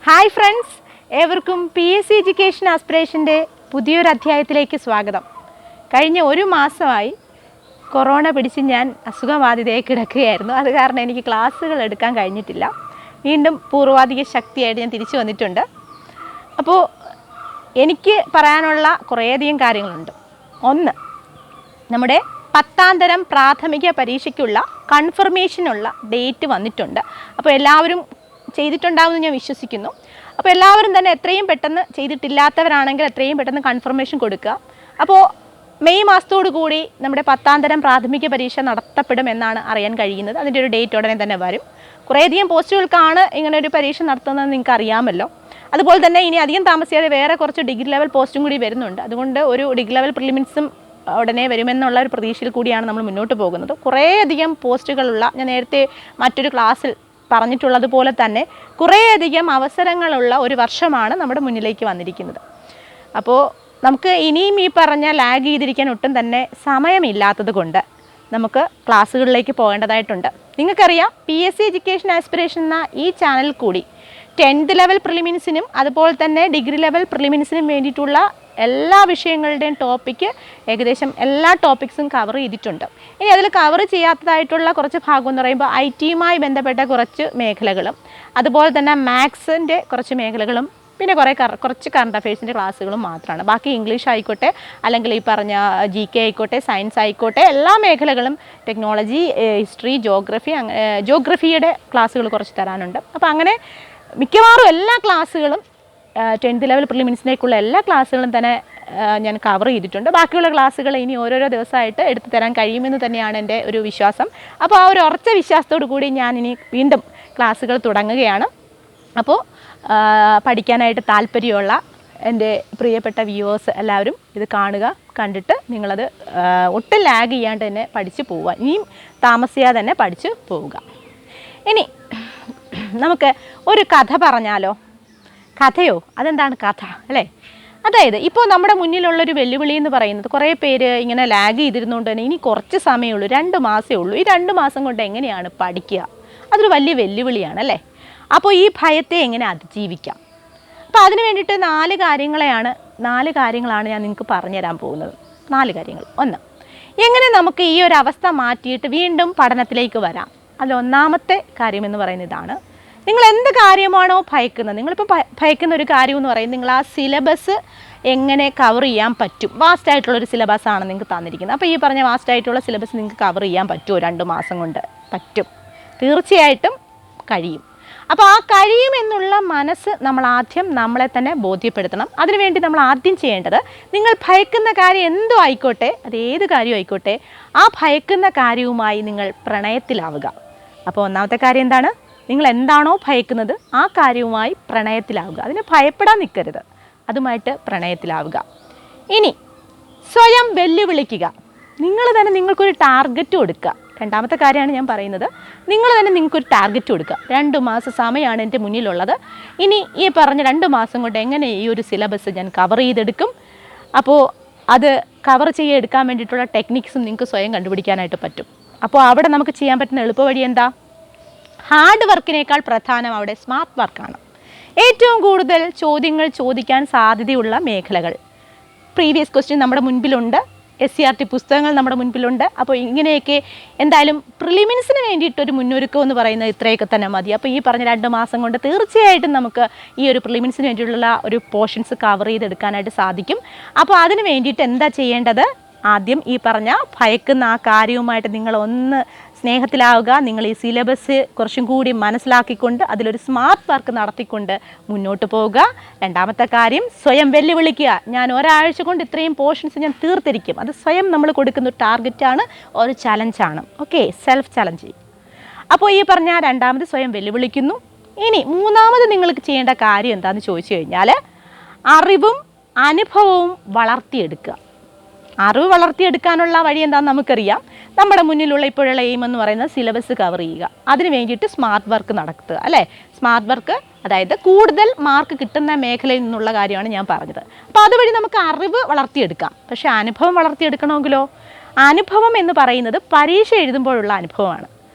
Hi friends, ഏവർക്കും PSC education ആസ്പിറേഷൻ്റെ പുതിയൊരു അധ്യായത്തിലേക്ക് സ്വാഗതം. കഴിഞ്ഞ ഒരു മാസമായി കൊറോണ പിടിച്ച് ഞാൻ അസുഖബാധിതയായി കിടക്കുകയായിരുന്നു. അത് കാരണം എനിക്ക് ക്ലാസ്സുകൾ എടുക്കാൻ കഴിഞ്ഞിട്ടില്ല. വീണ്ടും പൂർവാധിക ശക്തിയായിട്ട് ഞാൻ തിരിച്ചു വന്നിട്ടുണ്ട്. അപ്പോൾ എനിക്ക് പറയാനുള്ള കുറേയധികം കാര്യങ്ങളുണ്ട്. ഒന്ന്, നമ്മുടെ 10ാം തരം പ്രാഥമിക പരീക്ഷയ്ക്കുള്ള കൺഫർമേഷനുള്ള ഡേറ്റ് വന്നിട്ടുണ്ട്. അപ്പോൾ എല്ലാവരും ചെയ്തിട്ടുണ്ടാവുമെന്ന് ഞാൻ വിശ്വസിക്കുന്നു. അപ്പോൾ എല്ലാവരും തന്നെ എത്രയും പെട്ടെന്ന് ചെയ്തിട്ടില്ലാത്തവരാണെങ്കിൽ എത്രയും പെട്ടെന്ന് കൺഫർമേഷൻ കൊടുക്കുക. അപ്പോൾ മെയ് മാസത്തോടു കൂടി നമ്മുടെ 10ാം തരം പ്രാഥമിക പരീക്ഷ നടത്തപ്പെടുമെന്നാണ് അറിയാൻ കഴിയുന്നത്. അതിൻ്റെ ഒരു ഡേറ്റ് ഉടനെ തന്നെ വരും. കുറേയധികം പോസ്റ്റുകൾക്കാണ് ഇങ്ങനെ ഒരു പരീക്ഷ നടത്തുന്നതെന്ന് നിങ്ങൾക്ക് അറിയാമല്ലോ. അതുപോലെ തന്നെ ഇനി അധികം താമസിയാതെ വേറെ കുറച്ച് ഡിഗ്രി ലെവൽ പോസ്റ്റും കൂടി വരുന്നുണ്ട്. അതുകൊണ്ട് ഒരു ഡിഗ്രി ലെവൽ പ്രിലിമിൻസും ഉടനെ വരുമെന്നുള്ള ഒരു പ്രതീക്ഷയിൽ കൂടിയാണ് നമ്മൾ മുന്നോട്ട് പോകുന്നത്. കുറേയധികം പോസ്റ്റുകളുള്ള, ഞാൻ നേരത്തെ മറ്റൊരു ക്ലാസ്സിൽ പറഞ്ഞിട്ടുള്ളതുപോലെ തന്നെ കുറേയധികം അവസരങ്ങളുള്ള ഒരു വർഷമാണ് നമ്മുടെ മുന്നിലേക്ക് വന്നിരിക്കുന്നത്. അപ്പോൾ നമുക്ക് ഇനിയും ഈ പറഞ്ഞ ലാഗ് ചെയ്തിരിക്കാൻ ഒട്ടും തന്നെ സമയമില്ലാത്തത് കൊണ്ട് നമുക്ക് ക്ലാസ്സുകളിലേക്ക് പോകേണ്ടതായിട്ടുണ്ട്. നിങ്ങൾക്കറിയാം, PSC എഡ്യൂക്കേഷൻ ആസ്പിറേഷൻ എന്ന ഈ ചാനൽ കൂടി 10th ലെവൽ പ്രിലിമിൻസിനും അതുപോലെ തന്നെ ഡിഗ്രി ലെവൽ പ്രിലിമിൻസിനും വേണ്ടിയിട്ടുള്ള എല്ലാ വിഷയങ്ങളുടെയും ടോപ്പിക്ക് ഏകദേശം എല്ലാ ടോപ്പിക്സും കവർ ചെയ്തിട്ടുണ്ട്. ഇനി അതിൽ കവർ ചെയ്യാത്തതായിട്ടുള്ള കുറച്ച് ഭാഗം എന്ന് പറയുമ്പോൾ IT-യുമായി ബന്ധപ്പെട്ട കുറച്ച് മേഖലകളും അതുപോലെ തന്നെ മാത്സിൻ്റെ കുറച്ച് മേഖലകളും പിന്നെ കുറച്ച് കറണ്ട് അഫയേഴ്സിൻ്റെ ക്ലാസ്സുകളും മാത്രമാണ്. ബാക്കി ഇംഗ്ലീഷ് ആയിക്കോട്ടെ, അല്ലെങ്കിൽ ഈ പറഞ്ഞ GK ആയിക്കോട്ടെ, സയൻസ് ആയിക്കോട്ടെ, എല്ലാ മേഖലകളും, ടെക്നോളജി, ഹിസ്റ്ററി, ജോഗ്രഫിയുടെ ക്ലാസ്സുകൾ കുറച്ച് തരാനുണ്ട്. അപ്പോൾ അങ്ങനെ മിക്കവാറും എല്ലാ ക്ലാസ്സുകളും 10th ലെവൽ പ്രിലിമിൻസിലേക്കുള്ള എല്ലാ ക്ലാസ്സുകളും തന്നെ ഞാൻ കവർ ചെയ്തിട്ടുണ്ട്. ബാക്കിയുള്ള ക്ലാസ്സുകൾ ഇനി ഓരോരോ ദിവസമായിട്ട് എടുത്തു തരാൻ കഴിയുമെന്ന് തന്നെയാണ് എൻ്റെ ഒരു വിശ്വാസം. അപ്പോൾ ആ ഒരു ഉറച്ച വിശ്വാസത്തോടു കൂടി ഞാൻ ഇനി വീണ്ടും ക്ലാസ്സുകൾ തുടങ്ങുകയാണ്. അപ്പോൾ പഠിക്കാനായിട്ട് താല്പര്യമുള്ള എൻ്റെ പ്രിയപ്പെട്ട വ്യൂവേഴ്സ് എല്ലാവരും ഇത് കാണുക. കണ്ടിട്ട് നിങ്ങളത് ഒട്ടും ലാഗ് ചെയ്യാണ്ട് തന്നെ പഠിച്ചു പോവുക. ഇനിയും താമസിയാതെ തന്നെ പഠിച്ചു പോവുക. ഇനി നമുക്ക് ഒരു കഥ പറഞ്ഞാലോ? കഥയോ? അതെന്താണ് കഥ അല്ലേ? അതായത് ഇപ്പോൾ നമ്മുടെ മുന്നിലുള്ളൊരു വെല്ലുവിളി എന്ന് പറയുന്നത്, കുറേ പേര് ഇങ്ങനെ ലാഗ് ചെയ്തിരുന്നുകൊണ്ട് തന്നെ ഇനി കുറച്ച് സമയമേ ഉള്ളൂ, 2 മാസമേ ഉള്ളൂ, ഈ 2 മാസം കൊണ്ട് എങ്ങനെയാണ് പഠിക്കുക? അതൊരു വലിയ വെല്ലുവിളിയാണ് അല്ലേ? അപ്പോൾ ഈ ഭയത്തെ എങ്ങനെ അതിജീവിക്കാം? അപ്പോൾ അതിന് വേണ്ടിയിട്ട് 4 കാര്യങ്ങളാണ് ഞാൻ നിങ്ങൾക്ക് പറഞ്ഞുതരാൻ പോകുന്നത്. 4 കാര്യങ്ങൾ. 1, എങ്ങനെ നമുക്ക് ഈ ഒരു അവസ്ഥ മാറ്റിയിട്ട് വീണ്ടും പഠനത്തിലേക്ക് വരാം? അതിൽ ഒന്നാമത്തെ കാര്യം എന്ന് പറയുന്നത് ഇതാണ്. നിങ്ങൾ എന്ത് കാര്യമാണോ ഭയക്കുന്നത്, നിങ്ങളിപ്പോൾ ഭയക്കുന്ന ഒരു കാര്യം എന്ന് പറയുന്നത്, നിങ്ങൾ ആ സിലബസ് എങ്ങനെ കവർ ചെയ്യാൻ പറ്റും? വാസ്റ്റായിട്ടുള്ളൊരു സിലബസാണ് നിങ്ങൾക്ക് തന്നിരിക്കുന്നത്. അപ്പോൾ ഈ പറഞ്ഞ വാസ്റ്റായിട്ടുള്ള സിലബസ് നിങ്ങൾക്ക് കവർ ചെയ്യാൻ പറ്റുമോ 2 മാസം കൊണ്ട്? പറ്റും, തീർച്ചയായിട്ടും കഴിയും. അപ്പോൾ ആ കഴിയുമെന്നുള്ള മനസ്സ് നമ്മൾ ആദ്യം നമ്മളെ തന്നെ ബോധ്യപ്പെടുത്തണം. അതിനുവേണ്ടി നമ്മൾ ആദ്യം ചെയ്യേണ്ടത്, നിങ്ങൾ ഭയക്കുന്ന കാര്യം എന്തോ ആയിക്കോട്ടെ, അത് ഏത് കാര്യം ആയിക്കോട്ടെ, ആ ഭയക്കുന്ന കാര്യവുമായി നിങ്ങൾ പ്രണയത്തിലാവുക. അപ്പോൾ ഒന്നാമത്തെ കാര്യം എന്താണ്? നിങ്ങൾ എന്താണോ ഭയക്കുന്നത് ആ കാര്യവുമായി പ്രണയത്തിലാവുക. അതിന് ഭയപ്പെടാൻ നിൽക്കരുത്, അതുമായിട്ട് പ്രണയത്തിലാവുക. ഇനി സ്വയം വെല്ലുവിളിക്കുക. നിങ്ങൾ തന്നെ നിങ്ങൾക്കൊരു ടാർഗറ്റ് കൊടുക്കുക. രണ്ടാമത്തെ കാര്യമാണ് ഞാൻ പറയുന്നത്. നിങ്ങൾ തന്നെ നിങ്ങൾക്കൊരു ടാർഗറ്റ് കൊടുക്കുക. 2 മാസം സമയമാണ് എൻ്റെ മുന്നിലുള്ളത്. ഇനി ഈ പറഞ്ഞ 2 മാസം കൊണ്ട് എങ്ങനെ ഈ ഒരു സിലബസ് ഞാൻ കവർ ചെയ്തെടുക്കും? അപ്പോൾ അത് കവർ ചെയ്തെടുക്കാൻ വേണ്ടിയിട്ടുള്ള ടെക്നിക്സും നിങ്ങൾക്ക് സ്വയം കണ്ടുപിടിക്കാനായിട്ട് പറ്റും. അപ്പോൾ അവിടെ നമുക്ക് ചെയ്യാൻ പറ്റുന്ന എളുപ്പവഴി എന്താ? ഹാർഡ് വർക്കിനേക്കാൾ പ്രധാനം അവിടെ സ്മാർട്ട് വർക്കാണ്. ഏറ്റവും കൂടുതൽ ചോദ്യങ്ങൾ ചോദിക്കാൻ സാധ്യതയുള്ള മേഖലകൾ, പ്രീവിയസ് ക്വസ്റ്റ്യൻ നമ്മുടെ മുൻപിലുണ്ട്, SCRT പുസ്തകങ്ങൾ നമ്മുടെ മുൻപിലുണ്ട്. അപ്പോൾ ഇങ്ങനെയൊക്കെ എന്തായാലും പ്രിലിമിൻസിന് വേണ്ടിയിട്ടൊരു മുന്നൊരുക്കം എന്ന് പറയുന്നത് ഇത്രയൊക്കെ തന്നെ മതി. അപ്പോൾ ഈ പറഞ്ഞ 2 മാസം കൊണ്ട് തീർച്ചയായിട്ടും നമുക്ക് ഈ ഒരു പ്രിലിമിൻസിന് വേണ്ടിയിട്ടുള്ള ഒരു പോർഷൻസ് കവർ ചെയ്തെടുക്കാനായിട്ട് സാധിക്കും. അപ്പോൾ അതിന് വേണ്ടിയിട്ട് എന്താ ചെയ്യേണ്ടത്? ആദ്യം ഈ പറഞ്ഞ ഭയക്കുന്ന ആ കാര്യവുമായിട്ട് നിങ്ങളൊന്ന് സ്നേഹത്തിലാവുക. നിങ്ങൾ ഈ സിലബസ് കുറച്ചും കൂടി മനസ്സിലാക്കിക്കൊണ്ട് അതിലൊരു സ്മാർട്ട് വർക്ക് നടത്തിക്കൊണ്ട് മുന്നോട്ട് പോവുക. രണ്ടാമത്തെ കാര്യം, സ്വയം വെല്ലുവിളിക്കുക. ഞാൻ ഒരാഴ്ച കൊണ്ട് ഇത്രയും പോർഷൻസ് ഞാൻ തീർത്തിരിക്കും. അത് സ്വയം നമ്മൾ കൊടുക്കുന്ന ഒരു ടാർഗറ്റാണ്, ഒരു ചലഞ്ചാണ്. Okay, self challenge. അപ്പോൾ ഈ പറഞ്ഞ രണ്ടാമത് സ്വയം വെല്ലുവിളിക്കുന്നു. ഇനി മൂന്നാമത് നിങ്ങൾക്ക് ചെയ്യേണ്ട കാര്യം എന്താണെന്ന് ചോദിച്ചു കഴിഞ്ഞാൽ, അറിവും അനുഭവവും വളർത്തിയെടുക്കുക. അറിവ് വളർത്തിയെടുക്കാനുള്ള വഴി എന്താണെന്ന് നമുക്കറിയാം. നമ്മുടെ മുന്നിലുള്ള ഇപ്പോഴുള്ള എയിം എന്ന് പറയുന്നത് സിലബസ് കവർ ചെയ്യുക. അതിന് വേണ്ടിയിട്ട് സ്മാർട്ട് വർക്ക് നടത്തുക അല്ലേ? സ്മാർട്ട് വർക്ക് അതായത് കൂടുതൽ മാർക്ക് കിട്ടുന്ന മേഖലയിൽ നിന്നുള്ള കാര്യമാണ് ഞാൻ പറഞ്ഞത്. അപ്പോൾ അതുവഴി നമുക്ക് അറിവ് വളർത്തിയെടുക്കാം. പക്ഷേ അനുഭവം വളർത്തിയെടുക്കണമെങ്കിലോ? അനുഭവം എന്ന് പറയുന്നത് പരീക്ഷ എഴുതുമ്പോഴുള്ള അനുഭവമാണ്.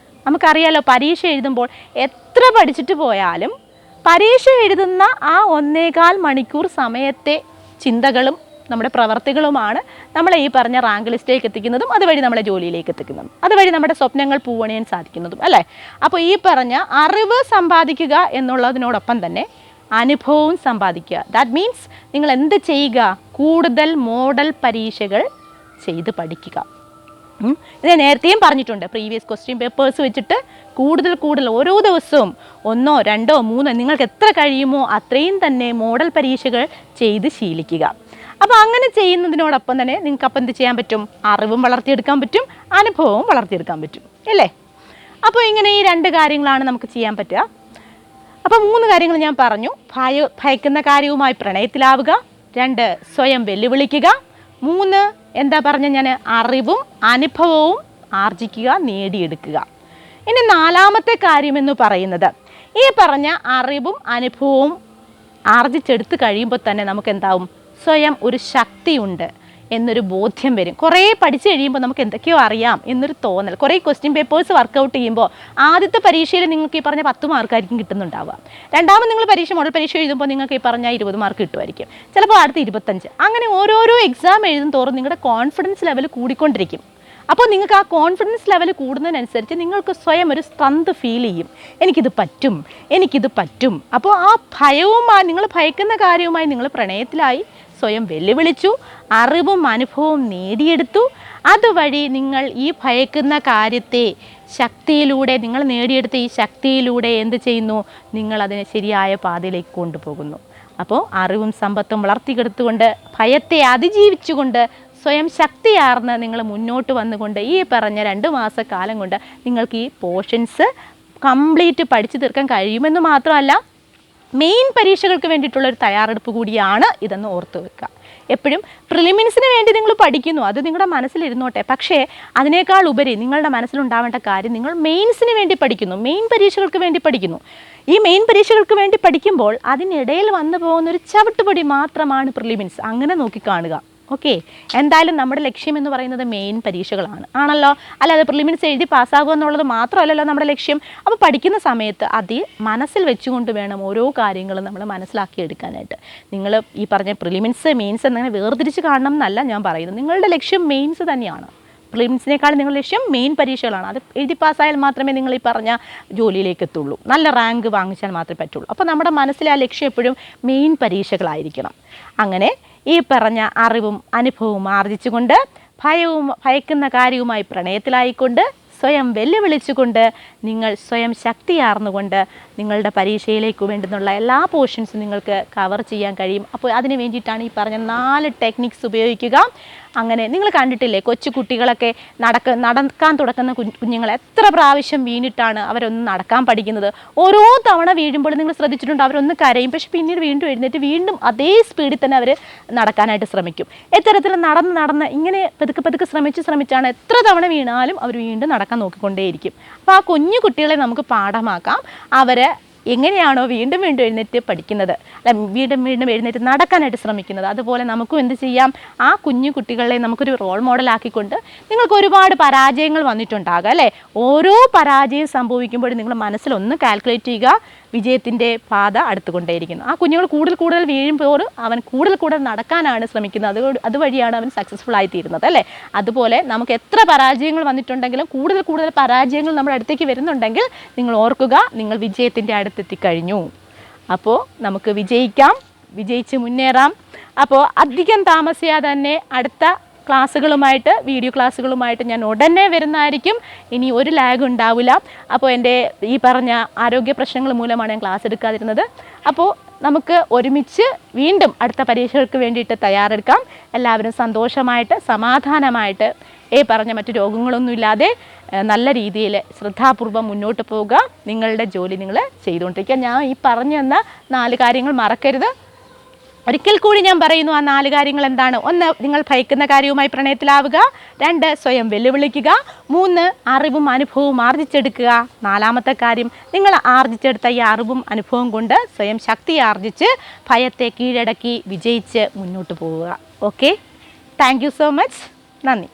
നമുക്കറിയാലോ, പരീക്ഷ എഴുതുമ്പോൾ എത്ര പഠിച്ചിട്ട് പോയാലും പരീക്ഷ എഴുതുന്ന ആ 1.25 മണിക്കൂർ സമയത്തെ ചിന്തകളും നമ്മുടെ പ്രവർത്തികളുമാണ് നമ്മളെ ഈ പറഞ്ഞ റാങ്ക് ലിസ്റ്റിലേക്ക് എത്തിക്കുന്നതും അതുവഴി നമ്മളെ ജോലിയിലേക്ക് എത്തിക്കുന്നതും അതുവഴി നമ്മുടെ സ്വപ്നങ്ങൾ പൂവണിയാൻ സാധിക്കുന്നതും അല്ലേ. അപ്പോൾ ഈ പറഞ്ഞ അറിവ് സമ്പാദിക്കുക എന്നുള്ളതിനോടൊപ്പം തന്നെ അനുഭവവും സമ്പാദിക്കുക. ദാറ്റ് മീൻസ് നിങ്ങൾ എന്ത് ചെയ്യുക, കൂടുതൽ മോഡൽ പരീക്ഷകൾ ചെയ്ത് പഠിക്കുക. ഇത് നേരത്തെയും പറഞ്ഞിട്ടുണ്ട്. പ്രീവിയസ് ക്വസ്റ്റ്യൻ പേപ്പേഴ്സ് വെച്ചിട്ട് കൂടുതൽ ഓരോ ദിവസവും 1, 2, 3 നിങ്ങൾക്ക് എത്ര കഴിയുമോ അത്രയും തന്നെ മോഡൽ പരീക്ഷകൾ ചെയ്ത് ശീലിക്കുക. അപ്പോൾ അങ്ങനെ ചെയ്യുന്നതിനോടൊപ്പം തന്നെ നിങ്ങൾക്ക് അപ്പം എന്ത് ചെയ്യാൻ പറ്റും, അറിവും വളർത്തിയെടുക്കാൻ പറ്റും, അനുഭവവും വളർത്തിയെടുക്കാൻ പറ്റും അല്ലേ. അപ്പോൾ ഇങ്ങനെ ഈ 2 കാര്യങ്ങളാണ് നമുക്ക് ചെയ്യാൻ പറ്റുക. അപ്പോൾ 3 കാര്യങ്ങൾ ഞാൻ പറഞ്ഞു. ഭയക്കുന്ന കാര്യവുമായി പ്രണയത്തിലാവുക, 2 സ്വയം വെല്ലുവിളിക്കുക, 3 എന്താ പറഞ്ഞ ഞാൻ അറിവും അനുഭവവും ആർജിക്കുക, നേടിയെടുക്കുക. ഇനി 4ാമത്തെ കാര്യമെന്ന് പറയുന്നത് ഈ പറഞ്ഞ അറിവും അനുഭവവും ആർജിച്ചെടുത്ത് കഴിയുമ്പോൾ തന്നെ നമുക്ക് എന്താവും, സ്വയം ഒരു ശക്തിയുണ്ട് എന്നൊരു ബോധ്യം വരും. കുറേ പഠിച്ചു കഴിയുമ്പോൾ നമുക്ക് എന്തൊക്കെയോ അറിയാം എന്നൊരു തോന്നൽ. കുറേ ക്വസ്റ്റ്യൻ പേപ്പേഴ്സ് വർക്കൗട്ട് ചെയ്യുമ്പോൾ ആദ്യത്തെ പരീക്ഷയിൽ നിങ്ങൾക്ക് ഈ പറഞ്ഞ 10 മാർക്കായിരിക്കും കിട്ടുന്നുണ്ടാവുക. രണ്ടാമത് നിങ്ങൾ മോഡൽ പരീക്ഷ എഴുതുമ്പോൾ നിങ്ങൾക്ക് ഈ പറഞ്ഞ 20 മാർക്ക് കിട്ടുമായിരിക്കും, ചിലപ്പോൾ അടുത്ത് 25. അങ്ങനെ ഓരോരോ എക്സാം എഴുതും തോറും നിങ്ങളുടെ കോൺഫിഡൻസ് ലെവൽ കൂടിക്കൊണ്ടിരിക്കും. അപ്പോൾ നിങ്ങൾക്ക് ആ കോൺഫിഡൻസ് ലെവൽ കൂടുന്നതിനനുസരിച്ച് നിങ്ങൾക്ക് സ്വയം ഒരു സ്ട്രെങ്ത് ഫീൽ ചെയ്യും, എനിക്കിത് പറ്റും. അപ്പോൾ ആ ഭയവുമായി, നിങ്ങൾ ഭയക്കുന്ന കാര്യവുമായി നിങ്ങൾ പ്രണയത്തിലായി, സ്വയം വെല്ലുവിളിച്ചു, അറിവും അനുഭവവും നേടിയെടുത്തു. അതുവഴി നിങ്ങൾ ഈ ഭയക്കുന്ന കാര്യത്തെ ശക്തിയിലൂടെ, നിങ്ങൾ നേടിയെടുത്ത ഈ ശക്തിയിലൂടെ എന്ത് ചെയ്യുന്നു, നിങ്ങളതിനെ ശരിയായ പാതയിലേക്ക് കൊണ്ടുപോകുന്നു. അപ്പോൾ അറിവും സമ്പത്തും വളർത്തിയെടുത്തുകൊണ്ട് ഭയത്തെ അതിജീവിച്ചുകൊണ്ട് സ്വയം ശക്തിയാർന്ന് നിങ്ങൾ മുന്നോട്ട് വന്നുകൊണ്ട് ഈ പറഞ്ഞ 2 മാസക്കാലം കൊണ്ട് നിങ്ങൾക്ക് ഈ പോർഷൻസ് കംപ്ലീറ്റ് പഠിച്ചു തീർക്കാൻ കഴിയുമെന്ന് മാത്രമല്ല മെയിൻ പരീക്ഷകൾക്ക് വേണ്ടിയിട്ടുള്ളൊരു തയ്യാറെടുപ്പ് കൂടിയാണ് ഇതെന്ന് ഓർത്ത് വെക്കുക. എപ്പോഴും പ്രിലിമിൻസിന് വേണ്ടി നിങ്ങൾ പഠിക്കുന്നു, അത് നിങ്ങളുടെ മനസ്സിലിരുന്നോട്ടെ. പക്ഷേ അതിനേക്കാൾ ഉപരി നിങ്ങളുടെ മനസ്സിലുണ്ടാവേണ്ട കാര്യം, നിങ്ങൾ മെയിൻസിന് വേണ്ടി പഠിക്കുന്നു, മെയിൻ പരീക്ഷകൾക്ക് വേണ്ടി പഠിക്കുന്നു. ഈ മെയിൻ പരീക്ഷകൾക്ക് വേണ്ടി പഠിക്കുമ്പോൾ അതിനിടയിൽ വന്നു പോകുന്നൊരു ചവിട്ടുപടി മാത്രമാണ് പ്രിലിമിൻസ്. അങ്ങനെ നോക്കിക്കാണുക. ഓക്കെ, എന്തായാലും നമ്മുടെ ലക്ഷ്യം എന്ന് പറയുന്നത് മെയിൻ പരീക്ഷകളാണ് ആണല്ലോ. അല്ലാതെ പ്രിലിമിൻസ് എഴുതി പാസ്സാകുക എന്നുള്ളത് മാത്രമല്ലല്ലോ നമ്മുടെ ലക്ഷ്യം. അപ്പോൾ പഠിക്കുന്ന സമയത്ത് അത് മനസ്സിൽ വെച്ചുകൊണ്ട് വേണം ഓരോ കാര്യങ്ങളും നമ്മൾ മനസ്സിലാക്കിയെടുക്കാനായിട്ട്. നിങ്ങൾ ഈ പറഞ്ഞ പ്രിലിമിൻസ് മെയിൻസ് എന്നങ്ങനെ വേർതിരിച്ച് കാണണം എന്നല്ല ഞാൻ പറയുന്നത്. നിങ്ങളുടെ ലക്ഷ്യം മെയിൻസ് തന്നെയാണ്. പ്രിലിംസിനേക്കാൾ നിങ്ങളുടെ ലക്ഷ്യം മെയിൻ പരീക്ഷകളാണ്. അത് എഴുതി പാസ്സായാൽ മാത്രമേ നിങ്ങൾ ഈ പറഞ്ഞ ജോലിയിലേക്ക് എത്തുള്ളൂ, നല്ല റാങ്ക് വാങ്ങിച്ചാൽ മാത്രമേ പറ്റുള്ളൂ. അപ്പോൾ നമ്മുടെ മനസ്സിലെ ആ ലക്ഷ്യം എപ്പോഴും മെയിൻ പരീക്ഷകളായിരിക്കണം. അങ്ങനെ ഈ പറഞ്ഞ അറിവും അനുഭവവും ആർജിച്ചുകൊണ്ട് ഭയക്കുന്ന കാര്യവുമായി പ്രണയത്തിലായിക്കൊണ്ട് സ്വയം വെല്ലുവിളിച്ചുകൊണ്ട് നിങ്ങൾ സ്വയം ശക്തിയാർന്നുകൊണ്ട് നിങ്ങളുടെ പരീക്ഷയിലേക്ക് വേണ്ടുന്നുള്ള എല്ലാ പോർഷൻസും നിങ്ങൾക്ക് കവർ ചെയ്യാൻ കഴിയും. അപ്പോൾ അതിന് വേണ്ടിയിട്ടാണ് ഈ പറഞ്ഞ 4 ടെക്നിക്സ് ഉപയോഗിക്കുക. അങ്ങനെ നിങ്ങൾ കണ്ടിട്ടില്ലേ, കൊച്ചു കുട്ടികളൊക്കെ നടക്കാൻ തുടക്കുന്ന കുഞ്ഞുങ്ങൾ എത്ര പ്രാവശ്യം വീണിട്ടാണ് അവരൊന്ന് നടക്കാൻ പഠിക്കുന്നത്. ഓരോ തവണ വീഴുമ്പോൾ നിങ്ങൾ ശ്രദ്ധിച്ചിട്ടുണ്ട്, അവരൊന്ന് കരയും, പക്ഷെ പിന്നീട് വീണ്ടും എഴുന്നേറ്റ് വീണ്ടും അതേ സ്പീഡിൽ തന്നെ അവർ നടക്കാനായിട്ട് ശ്രമിക്കും. ഇത്തരത്തിൽ നടന്ന് ഇങ്ങനെ പതുക്കെ ശ്രമിച്ചാണ് എത്ര തവണ വീണാലും അവർ വീണ്ടും നടക്കാൻ നോക്കിക്കൊണ്ടേയിരിക്കും. അപ്പോൾ ആ കുഞ്ഞു കുട്ടികളെ നമുക്ക് പാഠമാക്കാം. അവരെ എങ്ങനെയാണോ വീണ്ടും എഴുന്നേറ്റ് പഠിക്കുന്നത്, അല്ല വീണ്ടും എഴുന്നേറ്റ് നടക്കാനായിട്ട് ശ്രമിക്കുന്നത്, അതുപോലെ നമുക്കും എന്ത് ചെയ്യാം, ആ കുഞ്ഞു കുട്ടികളെ നമുക്കൊരു റോൾ മോഡലാക്കിക്കൊണ്ട് നിങ്ങൾക്ക് ഒരുപാട് പരാജയങ്ങൾ വന്നിട്ടുണ്ടാകും അല്ലേ. ഓരോ പരാജയം സംഭവിക്കുമ്പോഴും നിങ്ങൾ മനസ്സിലൊന്ന് കാൽക്കുലേറ്റ് ചെയ്യുക, വിജയത്തിൻ്റെ പാത അടുത്തുകൊണ്ടേയിരിക്കുന്നു. ആ കുഞ്ഞുങ്ങൾ കൂടുതൽ വീഴുമ്പോൾ അവൻ കൂടുതൽ നടക്കാനാണ് ശ്രമിക്കുന്നത്. അതുവഴിയാണ് അവൻ സക്സസ്ഫുൾ ആയിത്തീരുന്നത് അല്ലേ. അതുപോലെ നമുക്ക് എത്ര പരാജയങ്ങൾ വന്നിട്ടുണ്ടെങ്കിലും കൂടുതൽ പരാജയങ്ങൾ നമ്മുടെ അടുത്തേക്ക് വരുന്നുണ്ടെങ്കിൽ നിങ്ങൾ ഓർക്കുക, നിങ്ങൾ വിജയത്തിൻ്റെ അടുത്തെത്തിക്കഴിഞ്ഞു. അപ്പോൾ നമുക്ക് വിജയിക്കാം, വിജയിച്ച് മുന്നേറാം. അപ്പോൾ അധികം താമസിയാതെ തന്നെ അടുത്ത വീഡിയോ ക്ലാസ്സുകളുമായിട്ട് ഞാൻ ഉടനെ വരുന്നതായിരിക്കും. ഇനി ഒരു ലാഗ് ഉണ്ടാവില്ല. അപ്പോൾ എൻ്റെ ഈ പറഞ്ഞ ആരോഗ്യ പ്രശ്നങ്ങൾ മൂലമാണ് ഞാൻ ക്ലാസ് എടുക്കാതിരുന്നത്. അപ്പോൾ നമുക്ക് ഒരുമിച്ച് വീണ്ടും അടുത്ത പരീക്ഷകൾക്ക് വേണ്ടിയിട്ട് തയ്യാറെടുക്കാം. എല്ലാവരും സന്തോഷമായിട്ട് സമാധാനമായിട്ട് പറഞ്ഞ മറ്റു രോഗങ്ങളൊന്നുമില്ലാതെ നല്ല രീതിയിൽ ശ്രദ്ധാപൂർവം മുന്നോട്ട് പോവുക. നിങ്ങളുടെ ജോലി നിങ്ങൾ ചെയ്തുകൊണ്ടിരിക്കുക. ഞാൻ ഈ പറഞ്ഞു തന്ന 4 കാര്യങ്ങൾ മറക്കരുത്. ഒരിക്കൽ കൂടി ഞാൻ പറയുന്നു, ആ 4 കാര്യങ്ങൾ എന്താണ്? 1, നിങ്ങൾ ഭയക്കുന്ന കാര്യവുമായി പ്രണയത്തിലാവുക. 2, സ്വയം വെല്ലുവിളിക്കുക. 3, അറിവും അനുഭവവും ആർജിച്ചെടുക്കുക. 4ാമത്തെ കാര്യം, നിങ്ങൾ ആർജിച്ചെടുത്ത ഈ അറിവും അനുഭവം കൊണ്ട് സ്വയം ശക്തി ആർജിച്ച് ഭയത്തെ കീഴടക്കി വിജയിച്ച് മുന്നോട്ട് പോവുക. Okay, thank you so much. നന്ദി.